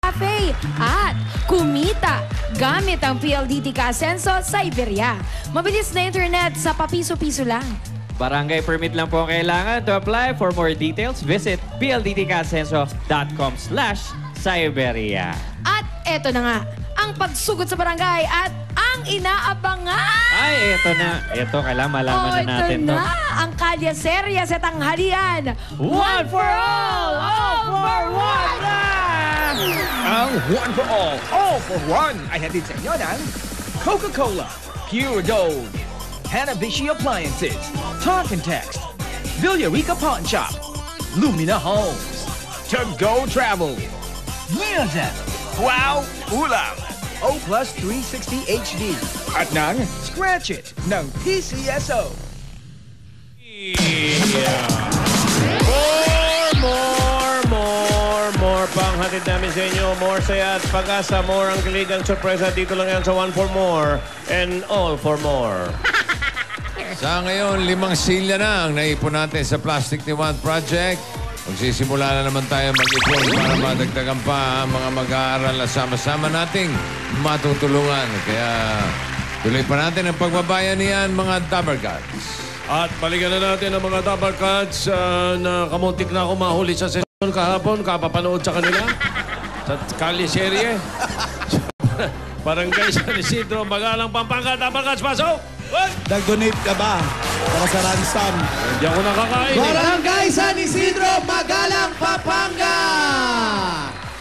Cafe at kumita gamit ang PLDT Ka-Asenso sa Iberia. Mabilis na internet sa papiso-piso lang. Barangay permit lang po kailangan. To apply for more details, visit pldtcasenso.com/Siberia. At eto na nga, ang pagsugod sa barangay at ang inaabangan! Ay, eto na. Eto, kailangan malaman na natin ito to. na, ang kalye serya sa tanghalian. One for all for one na! Ang One for all for one ay hatid sa inyo ng Coca-Cola, Pure Gold, Hanabishi Appliances, Talk and Text, Villarica Pawn Shop, Lumina Homes, To Go Travel, Music, Wow Ulam, O Plus 360 HD, at ng Scratch It ng PCSO. More pang hatid namin sa inyo. More saya at pag-asa. More ang kiligang sorpresa. Dito lang yan sa One for More and All for More. Sa ngayon, 5 silya na ang naipon natin sa Plastic ni One Project. Magsisimula na naman tayo mag-ipon para madagdagan pa ang mga mag-aaral na sama-sama nating matutulungan. Kaya tuloy pa natin ang pagbabayan niyan, mga Dabber Gods. At balikan na natin ang mga Dabber Gods na kamuntik na ako mahuli sa sesyon kahapon. Kapapanood sa kanila sa Kalye Serye. Barangay San Isidro, Magalang, Pampanga. Dabber Gods, pasok! Nag-donate ka ba para sa ransom? Hindi ako nakakain. Barangay San Isidro, Magalang, Pampanga!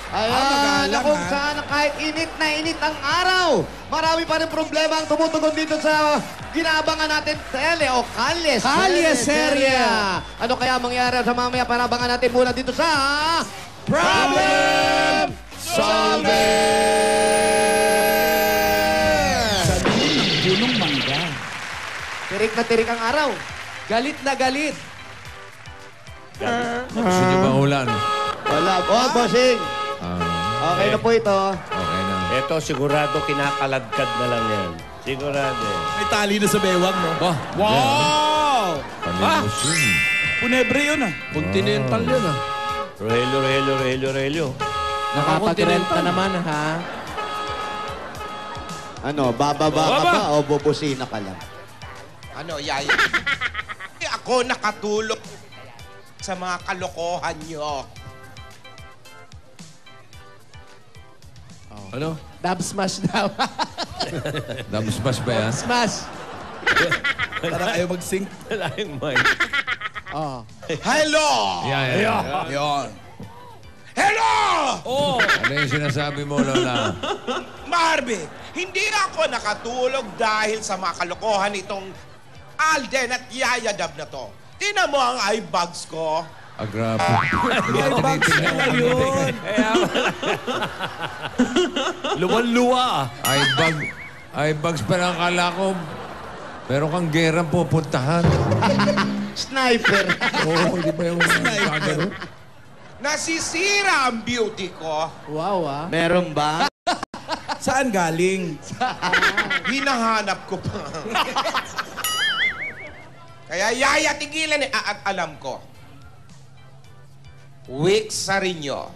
Ayan, na kung saan kahit init na init ang araw, marami pa rin problema ang tumutugon dito sa ginaabangan natin tele o Kalye Serye. Ano kaya mangyari sa mamaya? Parabangan natin muna dito sa Problem Solving! Punong mangga. Tirik na tirik ang araw. Galit na galit. Gusto niyo ba ulan? Wala. Oh, bossing. Okay na po ito. Okay na. Ito, sigurado kinakaladkad na lang yan. Sigurado. May tali na sa bewang, no? Bah, Wow! panimusin. Punebre yun, ah. Continental yun, ah. Rogelio. Nakapag-renta naman, ha? Ano, bababa ka ba o bubusina ka lang? Ano, Yaya? Ako nakatulog sa mga kalokohan nyo. Ano? Dab smash daw. Dabas ba yan? Smash. Parang ayaw mag-sync. Wala yung mic. Oh. Hello! Yeah. Yun. Hello! Oh! Ano yung sinasabi mo, Lola? Marvin, hindi ako nakatulog dahil sa mga kalokohan itong Alden at Yaya Dab na to. Tingnan mo ang eye bags ko. Grabe. Bugs na yun. Luwan-luwa. Ay, bags pa lang akala ko. Meron kang gerang pupuntahan. Sniper. Oo, di ba yung Sniper. Nasisira ang beauty ko. Wow, ah. Meron ba? Saan galing? Hinahanap ko pa. Kaya Yaya, tigilan eh. At alam ko. Week sa rinyo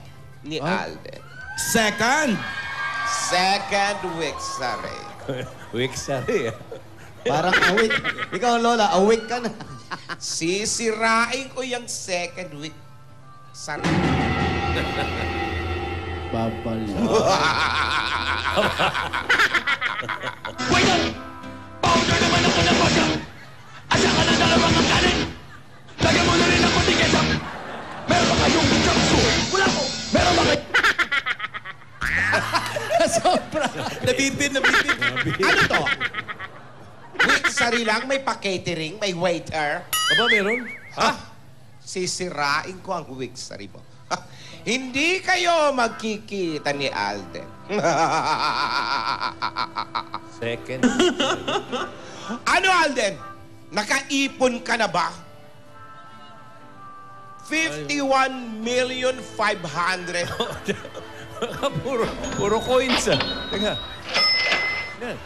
ni Alden. Second. Second week sa rin. Wiksari. Parang awake. Ikaw, Lola, awake ka na. Sisirain ko yung second week sa rin. Babala. Waiter! Powder naman ako ng vodka! Asa ka ng dalawang ang kanin? Lagyan mo na rin ang konting ketchup! Meron ba kayong chopsuey? Wala po! Meron ba kayo? Sobra. Nabitin. Ano to? Week sari lang, may pa-catering, may waiter. Aba, meron? Ha? Sisirain ko ang week sari mo. Hindi kayo magkikita ni Alden. Second. Ano, Alden? Nakaipon ka na ba? 51,500,000. puro coins, ah. Teka.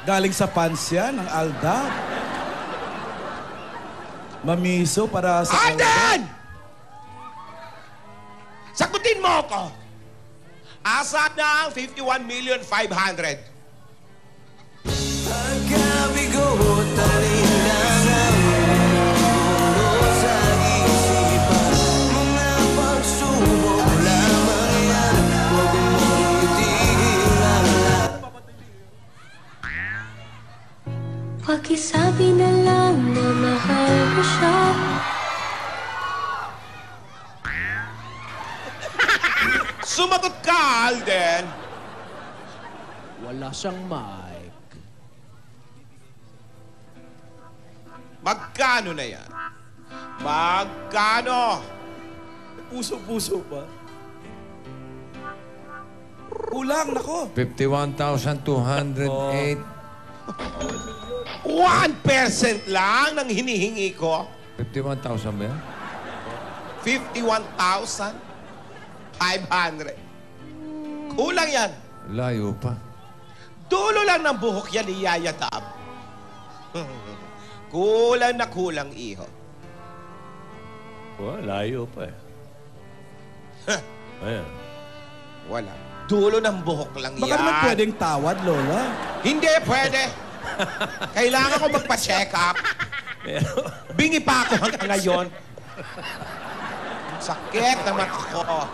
Galing sa pants yan, ang Alda. Mamiso para sa... Alden! Sagutin mo ako! Asa na ang 51,500,000? Pagkabigo, talinlangan mo sa isipan. Mga pagsubok lamang yan, huwag mong itigil. Pakisabi na lang na mahal mo siya. Sumagot ka, Alden. Wala siyang mic. Magkano na yan? Magkano? Puso-puso pa. Kulang, nako. 51,208. 1% lang ng hinihingi ko. 51,000 ba yan? 51,500. Kulang yan. Layo pa. Dulo lang ng buhok yan ni Yaya Dab. Kulang na kulang, iho. Layo pa eh. Ayan. Wala. Dulo ng buhok lang Baka yan. naman pwedeng tawad, Lola. Hindi pwede. Kailangan ko magpa-check up. Bingi pa ako hanggang ngayon. Sakit naman ako.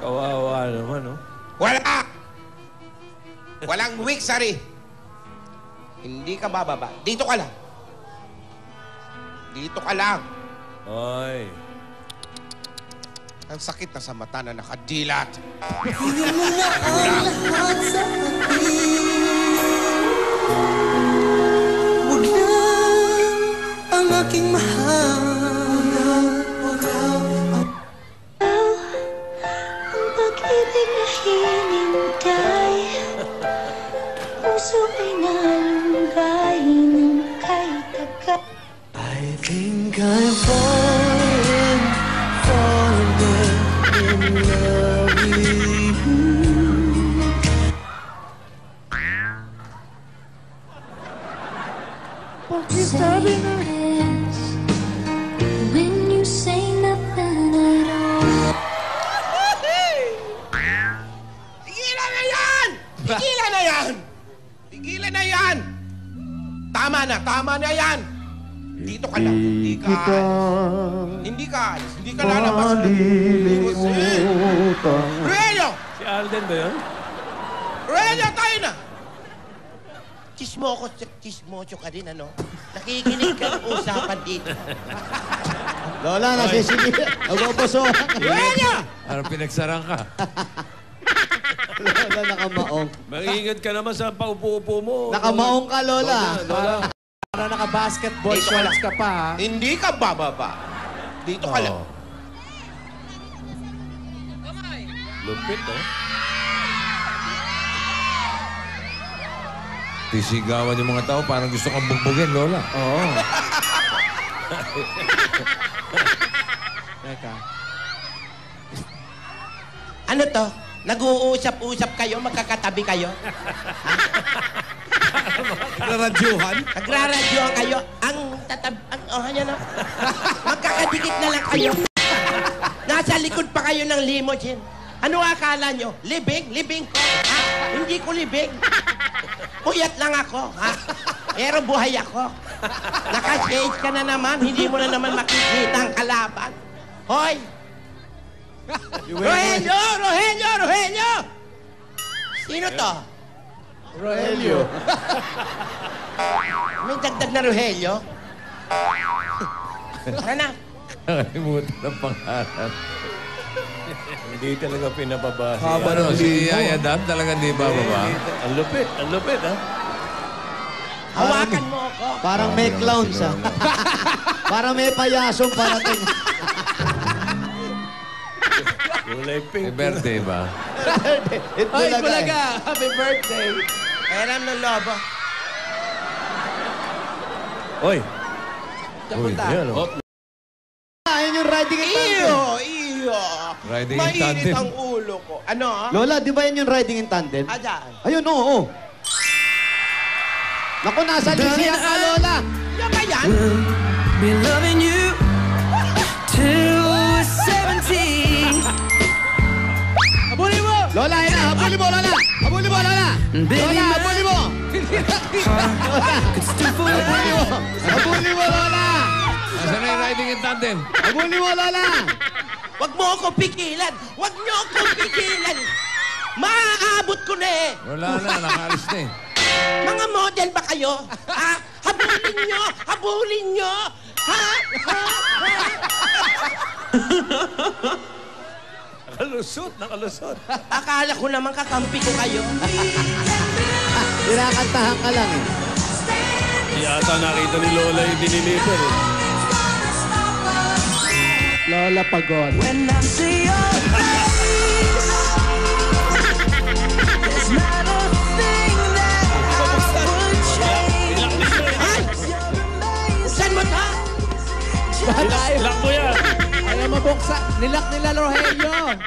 Kawawa naman, no? Wala! Walang weak, Sari. Hindi ka bababa. Dito ka lang. Dito ka lang. Ay. Ang sakit na sa mata na nakadilat. Hingin mo na ang lahat sa akin. Huwag na ang aking mahal. Ang pag-ibig na hinintay, puso ay nalunggay ng kahit agad. I think I'm falling in love with you. Pakisabi na when you say nothing at all. Tigilan na yan! Tigilan na yan! Tigilan na yan! Tama na yan! Dito ka lang. Hindi ka alis. Hindi ka lalabas. Relyo! Si Alden ba yun? Relyo, tayo na! Chismocho ka din, ano? Nakikinig ka ng usapan dito. Lola, nasisingit. Nagpupuso. Relyo! Ano pinagsarang ka? Lola, nakamaong. Mag-ingat ka naman sa paupo-upo mo. Nakamaong ka, Lola. Lola. Para naka-basketball shorts ka pa, ha? Hindi ka bababa. Dito ka lang. Lupit, oh. Tisigawan yung mga tao, parang gusto kang bugbugin, Lola. Oo. Teka. Ano to? Nag-uusap-usap kayo? Magkakatabi kayo? Naradyuhan? Nagraradyoan kayo? Yan o. Magkakadikit na lang kayo. Nasa likod pa kayo ng limousine. Ano akala nyo? Libing? Libing ko? Ha? Hindi ko libing. Puyat lang ako, ha? Pero buhay ako. Naka-shades ka na naman. Hindi mo na naman makikita ang kalaban. Hoy! Rogelio! Rogelio! Rogelio! Sino to? Rogelio. May dagdag na Rogelio? Tara na. Nakalimutan ng pangalan. Hindi talaga pinababa. Ano, si Yaya Dab talagang di bababa? Ang lupit, ha? Hawakan mo ako. Parang may clowns, ha? Parang may payasong parating. Kulay pink. May birthday ba? Ay, Bulaga. Happy birthday! Eram ng lobo. Oy. Uy, Yan, oh. Ayun yung riding in tandem. Iyo! Riding in Mainit tandem. ang ulo ko. Ano? Lola, di ba yan yung riding in tandem? Ayan. Ayun, oo. Naku, nasa lisiyan ka, Lola. Yan ba yan? Be loving you till we're 17. Abulin mo! Lola, yan na. Habulin mo, Lola. Habulin mo, Lola. Lola, habulin mo. Habulin mo. Habulin mo, Lola. Nasaan na yung riding in tandem? Habulin mo, Lola. Wag mo ako pigilan! Wag niyo ako pigilan! Maaabot ko na eh! Wala na, nakaalis na eh. Mga model ba kayo? Ha? Habulin nyo! Habulin nyo! Ha? Ha? Nakalusot. Akala ko naman kakampi ko kayo. Kinakantahan ka lang eh. Yata nakita ni Lola yung diniliver eh. Lola Pagod. When I see your face, there's not a thing that I would change. Saan mo ta? Lock mo yan. Ayaw mabuksa. Nilak nila Rogelio.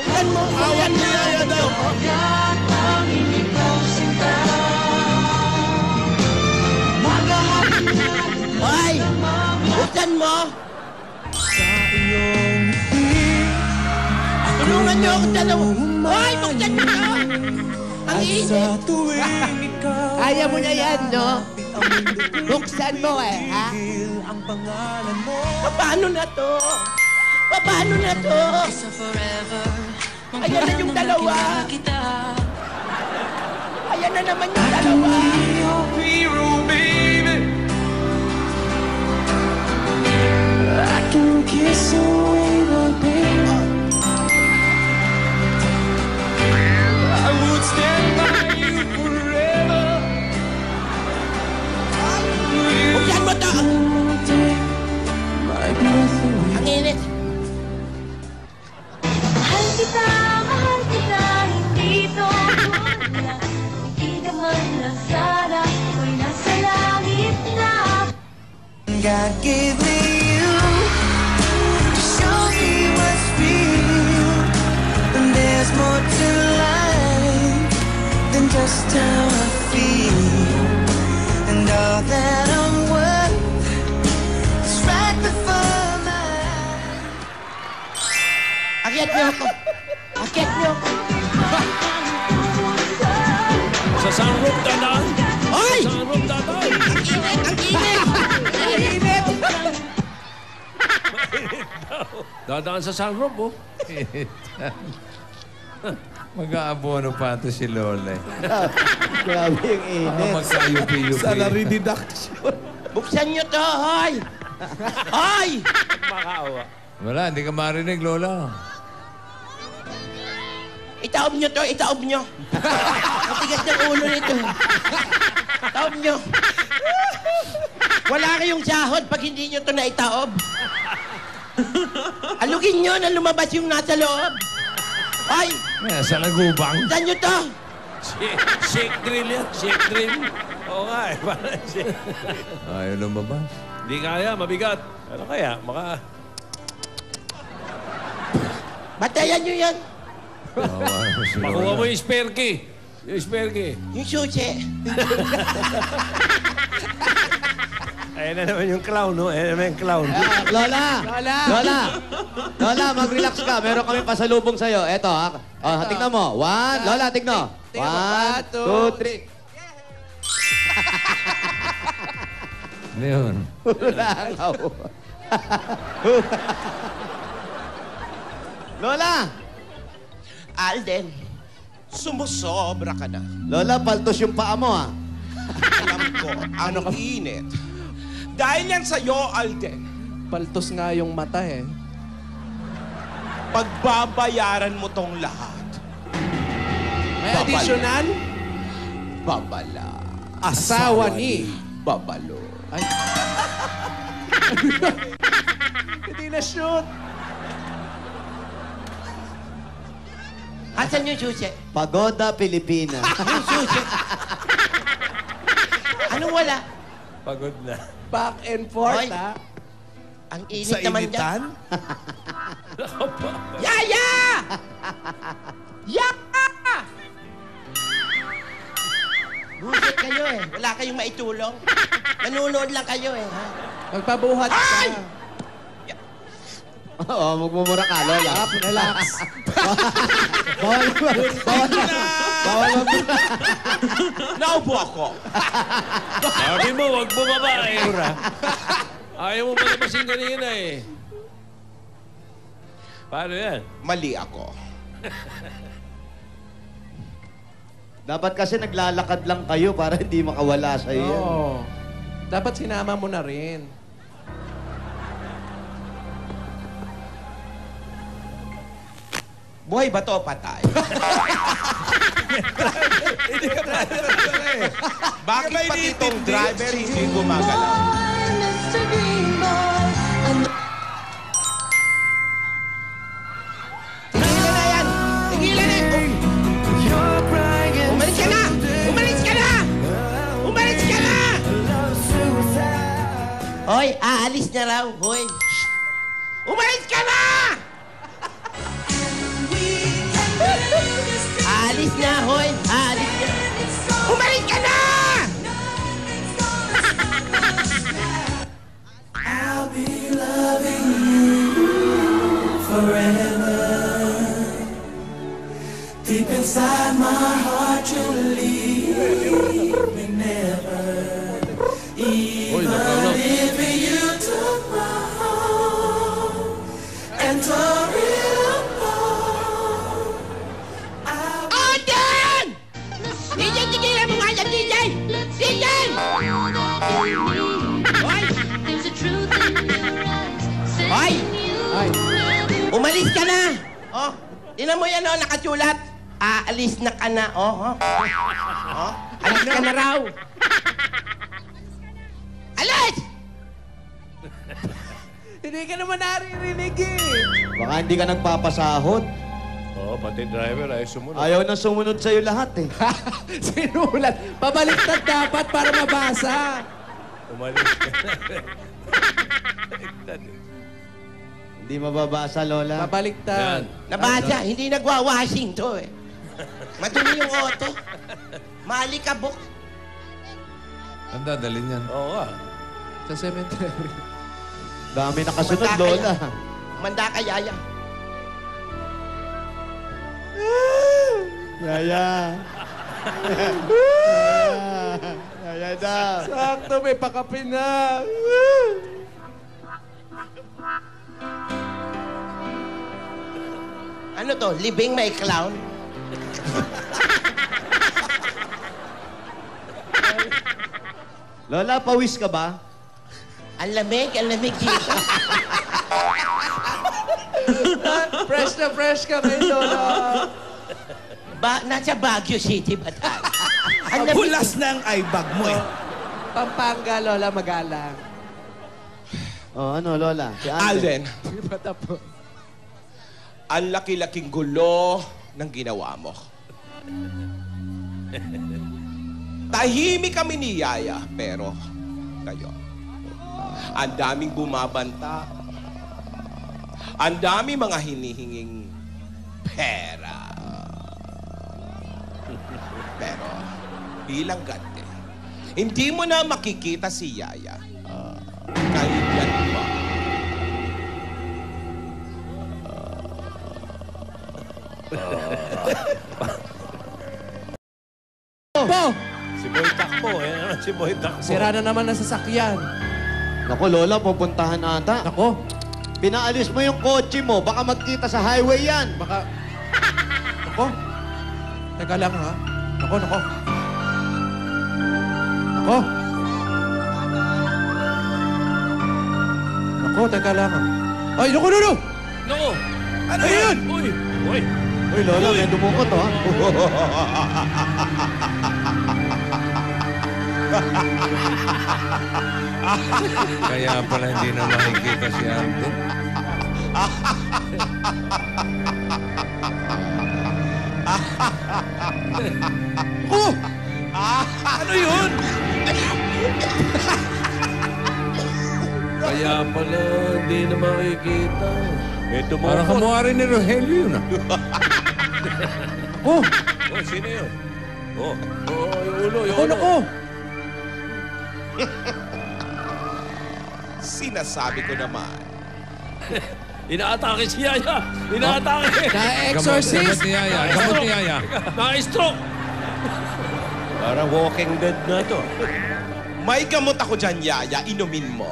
Buksan mo! Awan niya yan daw! Hoy! Buksan mo! Tulungan niyo ako dalawa! Hoy! Buksan mo to! Ang init! Kaya mo na yan, no? Buksan mo eh, ha? Paano na to? Paano na to? Ayan na yung dalawa! Ayan na naman yung dalawa! I can kiss away the pain. I would stand by you forever. Buksan mo to! Ang init! Mahal kita, hindi to wala. Hindi naman lang sana, ako'y nasa langit na. God gave me you to show me what's real. And there's more to life than just how I feel. And all that I'm worth is right before my eyes. Akyat niyo ako! Akyat niyo ako! Sa sunroof, dadaan. Hoy! Sa sunroof, dadaan. Ang init! Ang init! Ang init! Dadaan sa sunroof, oh. Mag-aabono pa ito si Lola eh. Grabe yung init. Magka-UP-UP. Salary deduction. Buksan niyo to, hoy! Hoy! Makaawa. Wala, hindi ka marinig, Lola. Itaob niyo to, itaob niyo. Ang tigas ng ulo nito. Itaob niyo. Wala kayong sahod pag hindi niyo to naitaob. Alugin niyo na lumabas yung nasa loob. Ay! Sa nagubang. Saan niyo to? Shake drill yan. Shake drill. Oo nga eh. Parang shake. Ayaw lumabas. Hindi kaya, mabigat. Ano kaya? Batayan niyo yan. Makuha mo yung spare key. Yung spare key. Yung susi. Ayan na naman yung clown, no? Ayan na naman yung clown. Lola! Lola! Lola, mag-relax ka. Meron kami pasalubong sa'yo. Eto, ha? Oh, tignan mo. One. Lola, tignan. 1, 2, 3. Ano yun? Langaw. Lola! Alden, sumusobra ka na. Lola, paltos yung paa mo, ha? Alam ko, ang init. Dahil yan sa'yo, Alden, Paltos nga yung mata eh. pagbabayaran mo tong lahat. May additional? Babala. Asawa ni. Babalo. Ay. Hindi na shoot. Asan yung susi? Pagoda, Pilipinas. Yung susi. Anong wala? Pagod na. Back and forth, Hoy. ha? Ang init Sa naman initan? dyan. Yaya! Yaya! Buset kayo eh. Wala kayong maitulong. Nanonood lang kayo eh. Ha? Magpabuhat Ay! ka. Oo, magmumura ka, Lola. Relax. Bawal ba? Bawal ba? Naupo ako. Sabi mo, wag bumaba eh. Ayaw mo palabasin kanina eh. Paano yan? Mali ako. Dapat kasi naglalakad lang kayo para hindi makawala sa iyo. Oo. Dapat sinama mo na rin. Buhay ba to o patay? Hindi ka driver eh. Bakit pati itong driver hindi gumagalaw? Mr. Green Boy, Tigilan na yan! Tigilan na! Umalis ka na! Umalis ka na! Umalis ka na! Hoy, aalis na raw. Hoy. Umalis ka na! Aalis na, hoy. Aalis na. Umalis ka na! Deep inside my heart you leave me never. Even if you took my heart and tore it apart. Auden! DJ, tigilan mo nga yan, DJ! DJ! Hoy! there's a truth in your eyes. Hoy! Hoy! Umalis ka na! Oh, tingnan mo yan, oh, nakasulat. Aalis na ka na, oh. Oh, alis ka na raw. Alis! Hindi ka naman naririnig eh. Baka hindi ka nagpapasahod. Oo, pati driver ay sumunod. Ayaw na sumunod sa'yo lahat eh. Sinulat. Pabaliktad dapat para mabasa. Umalis ka na. Hindi mababasa, Lola. Pabaliktad. Nabasa, hindi nagwawashing to eh. Madumi yung auto. Malikabok. Ang dadalhin yan. Oo nga. Sa cemetery. Dami nakasunod, Manda Lola. kaya. Manda ka, Yaya. Yaya. Yaya daw. Sakto, may pakapin na. Ano to? Libing may clown? Lola, pawis ka ba? Ang lamig dito. Fresh ka ngayon, Lola. Nasa Baguio City ba tayo? Ang lamig. Pulas na ang eye bag mo eh. Pampanga, Lola, magalang. Oh, ano, Lola? Si Alden, Di ba tapos? ang laki-laking gulo ng ginawa mo. Tahimik kami ni Yaya, pero kayo. Ang daming bumabanta. Ang daming mga hinihinging pera. Pero, bilang ganti, hindi mo na makikita si Yaya. Kahit yan pa. Po! Si Boy Takbo. Eh. Si Boy Takbo. Sira na naman ang sasakyan. Naku, Lola, pupuntahan ata. Nako, Pinaalis mo yung kotse mo. Baka magkita sa highway yan. baka... Nako. Teka lang, ha? Nako. Nako. Nako, teka lang, ha? Ay, naku! No! Ano yun? Uy! Uy! Uy, Lola, may dumukot, ha? Kaya pala hindi na makikita si Alden. Oh! Ano yun? Kaya pala hindi na makikita. Ito mo. Parang kamukha rin ni Rogelio yun ah. Oh! Oh, sino yun? Oh, yung ulo, yung Nako, ulo. nako! Sinasabi ko naman. Inaatake si Yaya. Inaatake. Gamot ni Yaya. Gamot ni Yaya. Na-stroke. Parang walking dead na to. May gamot ako dyan, Yaya. Inumin mo.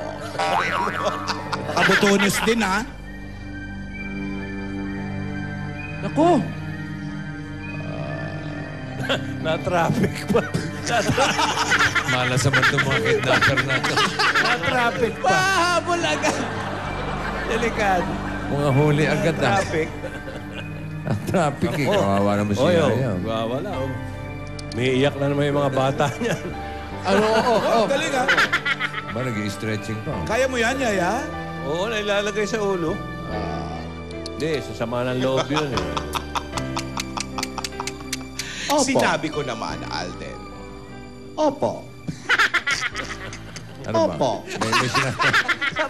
Kabutunis din, ha? Naku! Na-traffic pa. Malas naman itong mga kidnapper na ito. Na-traffic pa. Pahabol agad. Delikado. Mga huli agad na. Traffic. Ang traffic eh. Kawawa naman si Yaya. Wala. May iyak na naman yung mga bata niya. Galing, ha? Ba, nag-i-stretching pa. Kaya mo yan, Yaya? Oo, nailalagay sa ulo. Hindi, sasama ng loob yun eh. Opo. Sinabi ko naman, Alden. Opo. Ano ba? Opo.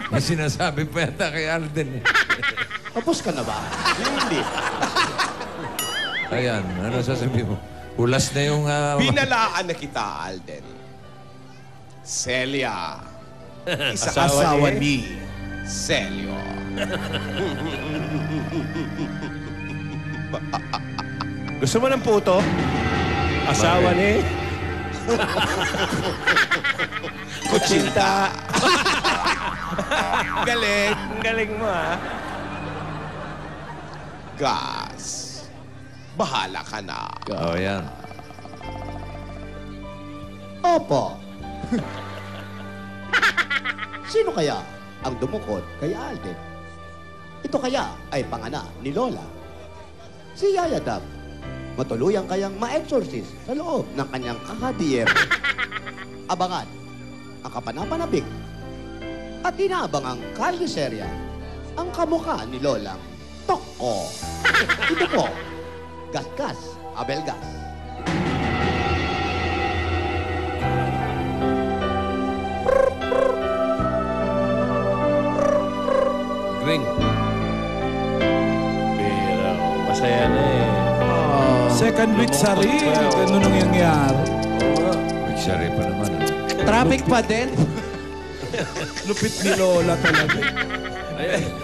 May sinasabi pa yata kay Alden eh. Tapos ka na ba? Hindi. Ayan, ano sasabihin mo? Hulas na yung... Binalaan na kita, Alden. Celia. Isang Asawa ni Celio. Gusto mo ng puto? Asawa ni... Kutsinta. Galing. Galing mo, ha? Gas. Bahala ka na. Oh, yan. Opo. Sino kaya ang dumukot kay Alden? Ito kaya ay pangana ni Lola. Si Yaya Dab, matuluyang kayang ma-exorcise sa loob ng kanyang kahadier. Abangan ang kapanapanabik at inaabang ang kalyeserya ang kamukha ni Lolang Toko. Ito po, Gasgas, Abel Gas. Ring. Pero masaya na eh. Second week sa rin. Ganun ang nangyayari. Miksari pa naman. Traffic pa din. Lupit ni Lola talaga.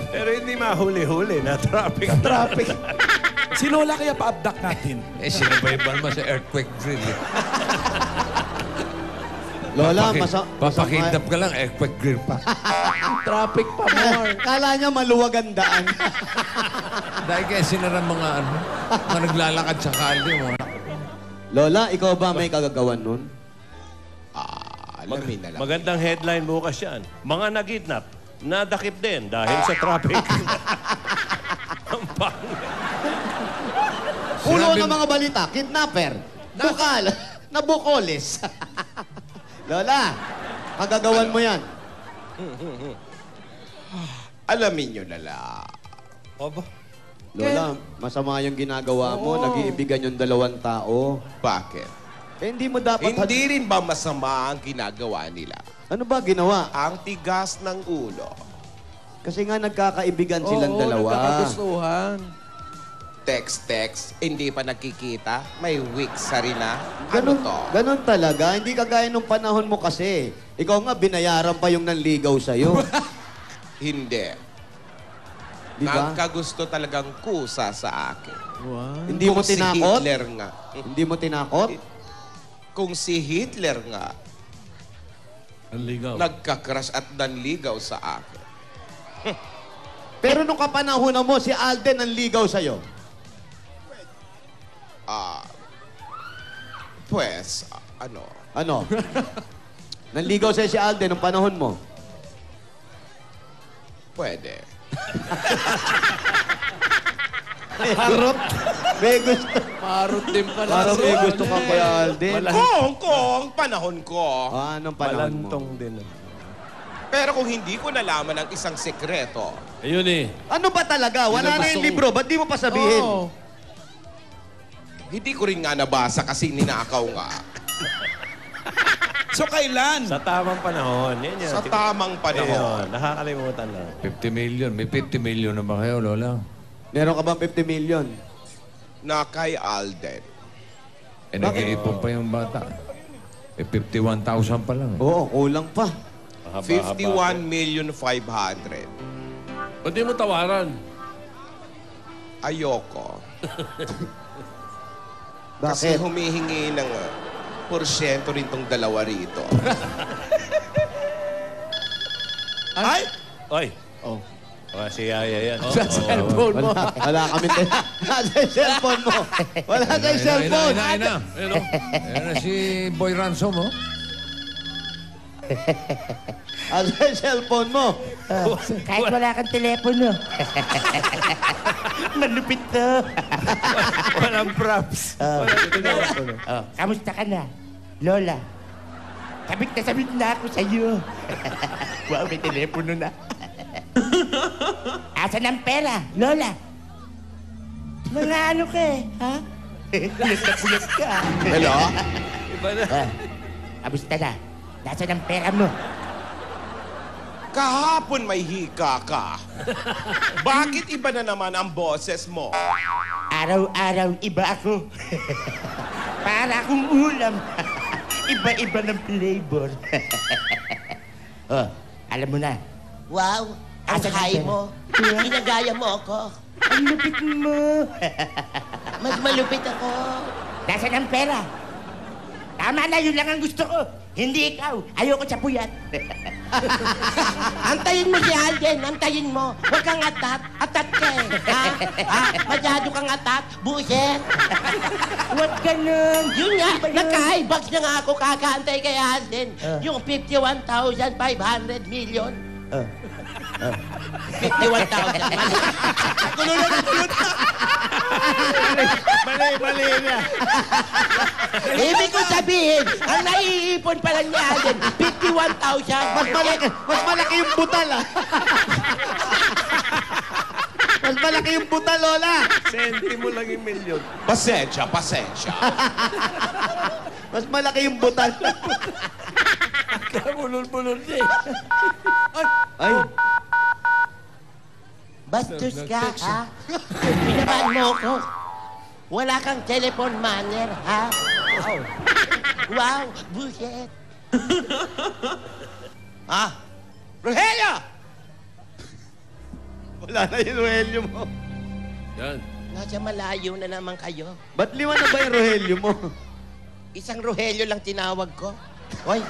Pero hindi mahuli-huli na traffic. Traffic. Si Lola kaya pa-abduct natin. Eh, sinabayban mo sa earthquake drill eh. Lola, Papakidnap ka lang, earthquake drill pa. Traffic pa more. Kala niya maluwag ang daan. Dahil kaya sinara mga mga naglalakad sa kalye mo. Lola, ikaw ba may kagagawan nun? Alamin na lang. Magandang headline bukas yan. Mga nagidnap, nadakip din dahil sa traffic. Ang pangit. Ulo ng mga balita, kidnapper, bukal, nabukolis. Lola, kagagawan mo yan. Alamin nyo na lang. Lola, masama yung ginagawa mo. Nag-iibigan yung dalawang tao. Bakit? Eh, hindi mo dapat... Hindi rin ba masama ang ginagawa nila? Ano ba ginawa? Ang tigas ng ulo. Kasi nga nagkakaibigan silang dalawa. Nagkakagustuhan. Text, hindi pa nakikita. May weak sa rin na. Ganun, Ano to? ganun talaga. Hindi kagaya nung panahon mo kasi. Ikaw nga, binayaran pa yung nanligaw sa'yo. Hindi. Di ba? Nagkagusto talagang kusa sa akin. Hindi mo Kung si tinakot? Hitler nga. Hindi mo tinakot? Kung si Hitler nga, Nanligaw. nagkakrush at nanligaw sa akin. Pero nung kapanahon mo, si Alden nanligaw sa'yo. Ano? Nanligaw sa'yo si Alden nung panahon mo. Pwede. Harot. May gusto. Marot din pala. Parang may gusto ka kay Alden. Kung panahon ko. Anong panahon mo? Malantong din. Pero kung hindi ko nalaman ang isang sekreto, Ayun eh. Ano ba talaga? Wala na yung libro. Ba't di mo pa sabihin? Oo. hindi ko rin nga nabasa kasi ninakaw nga. So, kailan? Sa tamang panahon. Yan yan. Sa tamang panahon. Ayun, nakakalimutan lang. 50 million. May 50 million na ba kayo, Lola? Meron ka bang 50 million? Na kay Alden. Eh, nag-iipon pa yung bata. Eh, 51,000 pa lang. Eh. Oo, kulang pa. 51,500,000. Ba't di mo tawaran? Ayoko. Kasi humihingi ng porsyento rin tong dalawa rito. Ay! Oy. Oh. Si Yaya yan. Sa cellphone mo. Wala kami. Nasa yung cellphone mo. Wala sa yung cellphone. Ayun na. Ayun na si Boy Ransom, oh. Nasa yung cellphone mo. Kahit wala kang telepono. Malupit to. Walang props. Kamusta ka na, Lola? Sabit na ako sa'yo. Wow, may telepono na. Asan ang pera, Lola? Mga ano ka ha? Pulat na pulat ka. Hello? Iba na. Kamusta na? Nasaan ang pera mo? Kahapon may hika ka. Bakit iba na naman ang boses mo? Araw-araw iba ako. Para akong ulam. Iba-iba ng flavor. Alam mo na. Wow, ang Asan high ang mo. Ginagaya mo ako. Ang lupit mo. Mas malupit ako. Nasaan ang pera? Tama na, yun lang ang gusto ko. Hindi ikaw. Ayoko sa puyat. Antayin mo si Alden, antayin mo. Huwag kang atat. Atat ka eh. Ha? Masyado kang atat. Buset. Huwag ganun. Yun nga, nagka-high-box na nga ako kakaantay kay Alden. Yung 51,500 million. 51,000. Kulo na ng Mali na. Ibig ko sabihin, ang naiipon pa lang ni Alden, 51,000. Mas malaki yung butal, ah. Mas malaki yung butal, Lola. Sentimo lang yung milyon. Pasensya. Mas malaki yung butal. Bulol-bulol niya. Ay. Bastos ka, ha? Pinabahan mo ko. Wala kang telephone manner, ha? Wow, buset. Rogelio! Wala na yung Rogelio mo. Yan. Nasa malayo na naman kayo. Ba't 5 na ba yung Rogelio mo? Isang Rogelio lang tinawag ko. Hoy,